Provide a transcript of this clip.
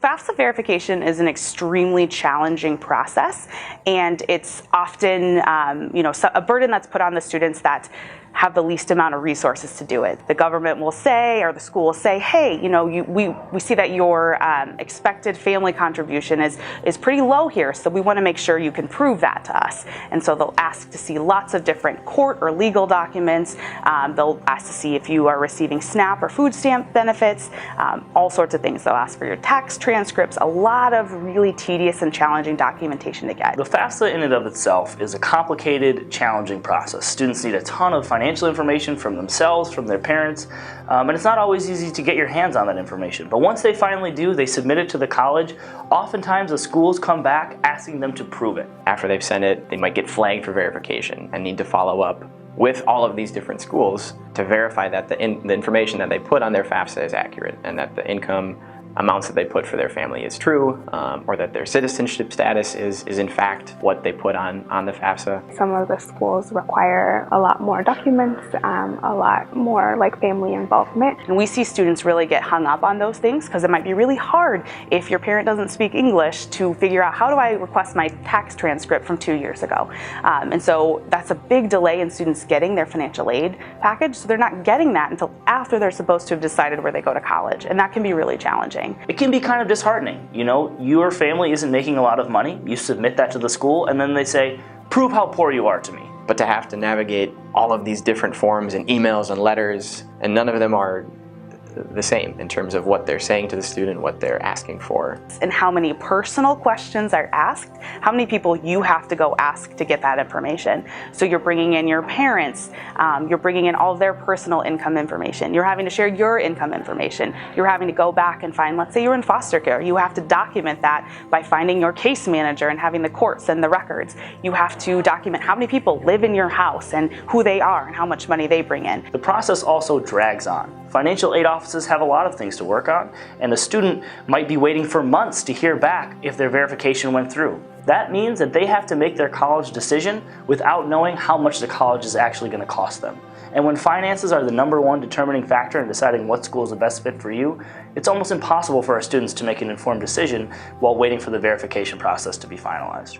FAFSA verification is an extremely challenging process, and it's often a burden that's put on the students that have the least amount of resources to do it. The government will say, or the school will say, hey, we see that your expected family contribution is pretty low here, so we want to make sure you can prove that to us. And so they'll ask to see lots of different court or legal documents. They'll ask to see if you are receiving SNAP or food stamp benefits, all sorts of things. They'll ask for your tax transcripts, a lot of really tedious and challenging documentation to get. The FAFSA in and of itself is a complicated, challenging process. Students need a ton of financial information from themselves, from their parents, and it's not always easy to get your hands on that information. But once they finally do, they submit it to the college. Oftentimes the schools come back asking them to prove it. After they've sent it, they might get flagged for verification and need to follow up with all of these different schools to verify that the information that they put on their FAFSA is accurate and that the income amounts that they put for their family is true, or that their citizenship status is in fact what they put on the FAFSA. Some of the schools require a lot more documents, a lot more like family involvement. And we see students really get hung up on those things because it might be really hard if your parent doesn't speak English to figure out how do I request my tax transcript from 2 years ago. And so that's a big delay in students getting their financial aid package, so they're not getting that until after they're supposed to have decided where they go to college, and that can be really challenging. It can be kind of disheartening. Your family isn't making a lot of money, you submit that to the school, and then they say, prove how poor you are to me. But to have to navigate all of these different forms and emails and letters, and none of them are the same in terms of what they're saying to the student, what they're asking for. And how many personal questions are asked, how many people you have to go ask to get that information. So you're bringing in your parents, you're bringing in all of their personal income information, you're having to share your income information, you're having to go back and find, let's say you're in foster care, you have to document that by finding your case manager and having the court send the records. You have to document how many people live in your house and who they are and how much money they bring in. The process also drags on. Financial aid offices have a lot of things to work on, and a student might be waiting for months to hear back if their verification went through. That means that they have to make their college decision without knowing how much the college is actually going to cost them. And when finances are the #1 determining factor in deciding what school is the best fit for you, it's almost impossible for our students to make an informed decision while waiting for the verification process to be finalized.